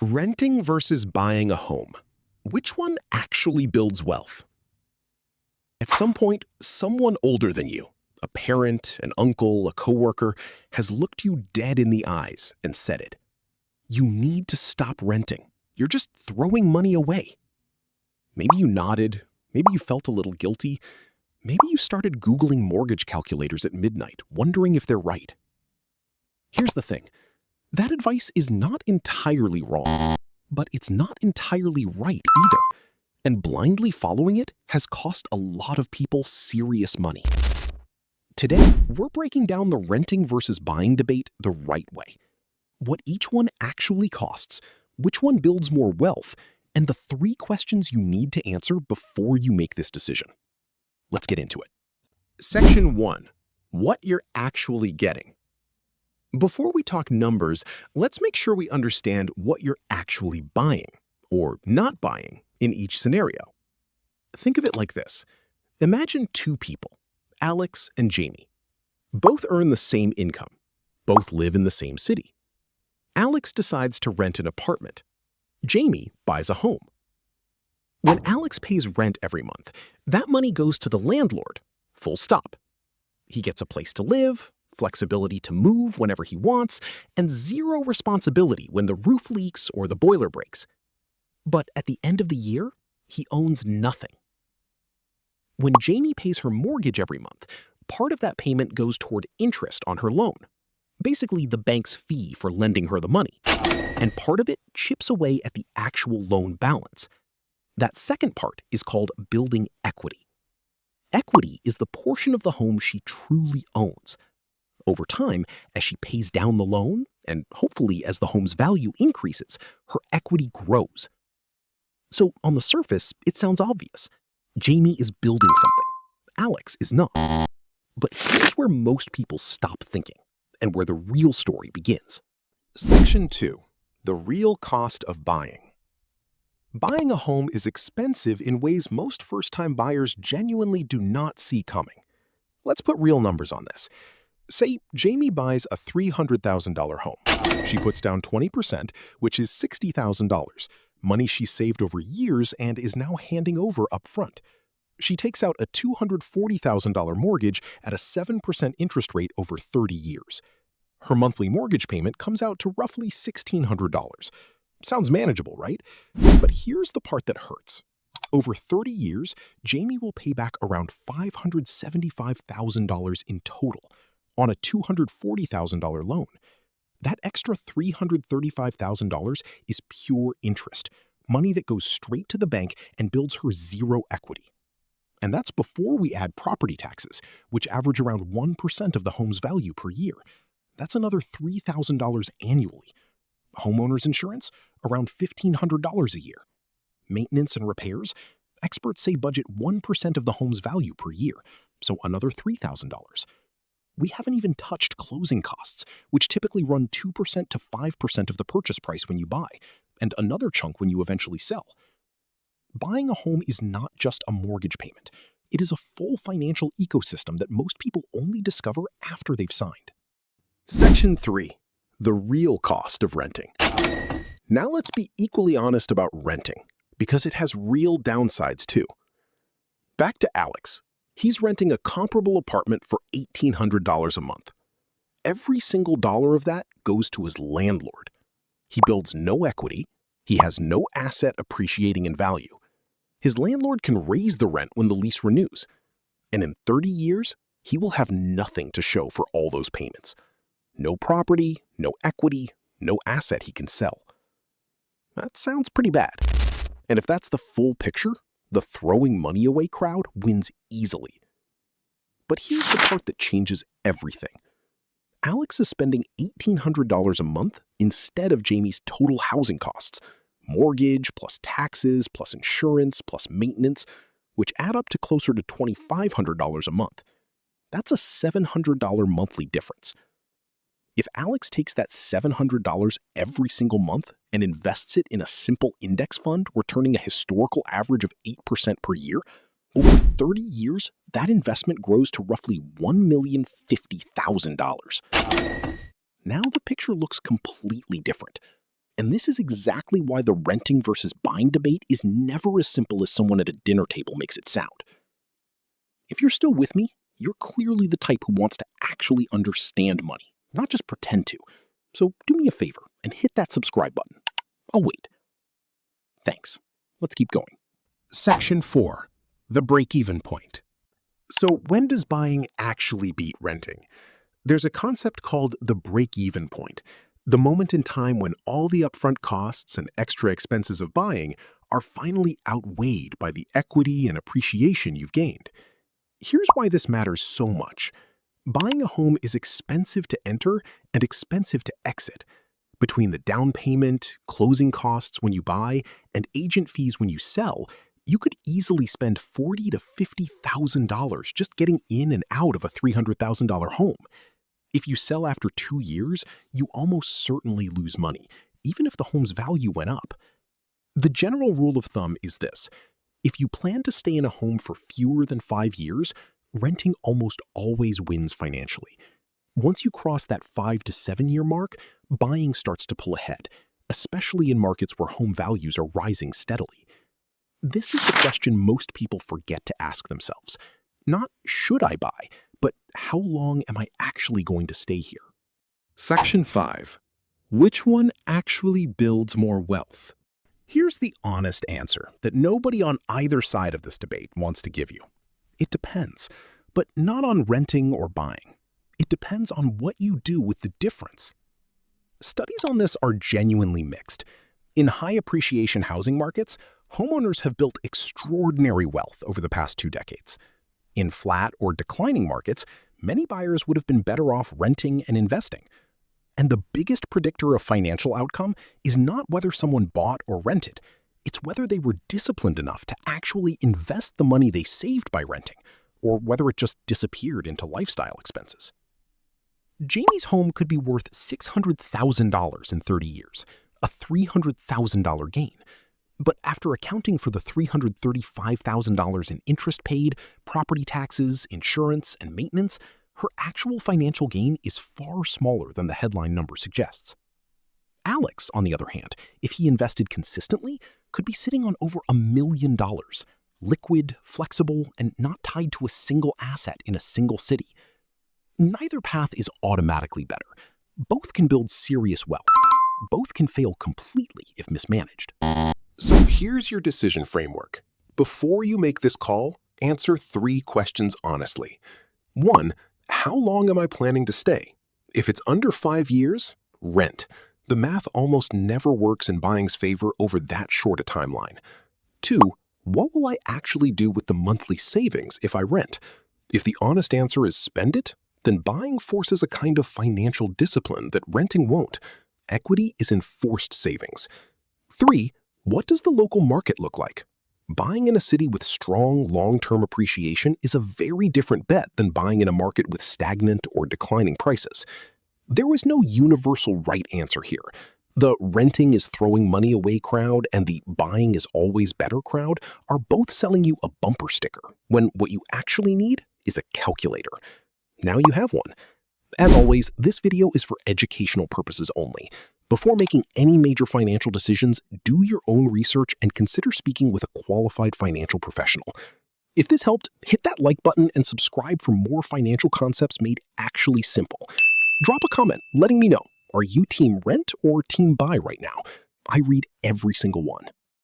Renting versus buying a home. Which one actually builds wealth? At some point, someone older than you, a parent, an uncle, a coworker, has looked you dead in the eyes and said it. You need to stop renting. You're just throwing money away. Maybe you nodded, maybe you felt a little guilty, maybe you started Googling mortgage calculators at midnight, wondering if they're right. Here's the thing. That advice is not entirely wrong, but it's not entirely right either. And blindly following it has cost a lot of people serious money. Today, we're breaking down the renting versus buying debate the right way. What each one actually costs, which one builds more wealth, and the 3 questions you need to answer before you make this decision. Let's get into it. Section 1. What you're actually getting. Before we talk numbers, let's make sure we understand what you're actually buying, or not buying, in each scenario. Think of it like this. Imagine 2 people, Alex and Jamie. Both earn the same income. Both live in the same city. Alex decides to rent an apartment. Jamie buys a home. When Alex pays rent every month, that money goes to the landlord, full stop. He gets a place to live, flexibility to move whenever he wants, and 0 responsibility when the roof leaks or the boiler breaks. But at the end of the year, he owns nothing. When Jamie pays her mortgage every month, part of that payment goes toward interest on her loan, basically the bank's fee for lending her the money, and part of it chips away at the actual loan balance. That second part is called building equity. Equity is the portion of the home she truly owns. Over time, as she pays down the loan, and hopefully as the home's value increases, her equity grows. So on the surface, it sounds obvious. Jamie is building something. Alex is not. But here's where most people stop thinking, and where the real story begins. Section 2. The real cost of buying. Buying a home is expensive in ways most first-time buyers genuinely do not see coming. Let's put real numbers on this. Say Jamie buys a $300,000 home. She puts down 20%, which is $60,000, money she saved over years and is now handing over up front. She takes out a $240,000 mortgage at a 7% interest rate over 30 years. Her monthly mortgage payment comes out to roughly $1,600. Sounds manageable, right? But here's the part that hurts. Over 30 years, Jamie will pay back around $575,000 in total on a $240,000 loan. That extra $335,000 is pure interest, money that goes straight to the bank and builds her 0 equity. And that's before we add property taxes, which average around 1% of the home's value per year. That's another $3,000 annually. Homeowner's insurance, around $1,500 a year. Maintenance and repairs, experts say budget 1% of the home's value per year, so another $3,000. We haven't even touched closing costs, which typically run 2% to 5% of the purchase price when you buy, and another chunk when you eventually sell. Buying a home is not just a mortgage payment. It is a full financial ecosystem that most people only discover after they've signed. Section 3. The real cost of renting. Now let's be equally honest about renting, because it has real downsides too. Back to Alex. He's renting a comparable apartment for $1,800 a month. Every single dollar of that goes to his landlord. He builds no equity. He has no asset appreciating in value. His landlord can raise the rent when the lease renews. And in 30 years, he will have nothing to show for all those payments. No property, no equity, no asset he can sell. That sounds pretty bad. And if that's the full picture, the throwing money away crowd wins easily. But here's the part that changes everything. Alex is spending $1,800 a month instead of Jamie's total housing costs, mortgage plus taxes plus insurance plus maintenance, which add up to closer to $2,500 a month. That's a $700 monthly difference. If Alex takes that $700 every single month and invests it in a simple index fund, returning a historical average of 8% per year, over 30 years, that investment grows to roughly $1,050,000. Now the picture looks completely different. And this is exactly why the renting versus buying debate is never as simple as someone at a dinner table makes it sound. If you're still with me, you're clearly the type who wants to actually understand money, not just pretend to. So do me a favor and hit that subscribe button. I'll wait. Thanks. Let's keep going. Section 4. The break-even point. So when does buying actually beat renting? There's a concept called the break-even point, the moment in time when all the upfront costs and extra expenses of buying are finally outweighed by the equity and appreciation you've gained. Here's why this matters so much. Buying a home is expensive to enter and expensive to exit. Between the down payment, closing costs when you buy, and agent fees when you sell, you could easily spend $40,000 to $50,000 just getting in and out of a $300,000 home. If you sell after 2 years, you almost certainly lose money, even if the home's value went up. The general rule of thumb is this: if you plan to stay in a home for fewer than 5 years, renting almost always wins financially. Once you cross that 5 to 7 year mark, buying starts to pull ahead, especially in markets where home values are rising steadily. This is the question most people forget to ask themselves. Not should I buy, but how long am I actually going to stay here? Section 5. Which one actually builds more wealth? Here's the honest answer that nobody on either side of this debate wants to give you. It depends, but not on renting or buying. It depends on what you do with the difference. Studies on this are genuinely mixed. In high appreciation housing markets, homeowners have built extraordinary wealth over the past 2 decades. In flat or declining markets, many buyers would have been better off renting and investing. And the biggest predictor of financial outcome is not whether someone bought or rented. It's whether they were disciplined enough to actually invest the money they saved by renting, or whether it just disappeared into lifestyle expenses. Jamie's home could be worth $600,000 in 30 years, a $300,000 gain. But after accounting for the $335,000 in interest paid, property taxes, insurance, and maintenance, her actual financial gain is far smaller than the headline number suggests. Alex, on the other hand, if he invested consistently, could be sitting on over $1 million, liquid, flexible, and not tied to a single asset in a single city. Neither path is automatically better. Both can build serious wealth. Both can fail completely if mismanaged. So here's your decision framework. Before you make this call, answer 3 questions honestly. 1. How long am I planning to stay? If it's under 5 years, rent. The math almost never works in buying's favor over that short a timeline. 2. What will I actually do with the monthly savings if I rent? If the honest answer is spend it, then buying forces a kind of financial discipline that renting won't. Equity is enforced savings. 3. What does the local market look like? Buying in a city with strong long-term appreciation is a very different bet than buying in a market with stagnant or declining prices. There is no universal right answer here. The renting is throwing money away crowd and the buying is always better crowd are both selling you a bumper sticker, when what you actually need is a calculator. Now you have one. As always, this video is for educational purposes only. Before making any major financial decisions, do your own research and consider speaking with a qualified financial professional. If this helped, hit that like button and subscribe for more financial concepts made actually simple. Drop a comment letting me know, are you team rent or team buy right now? I read every single one.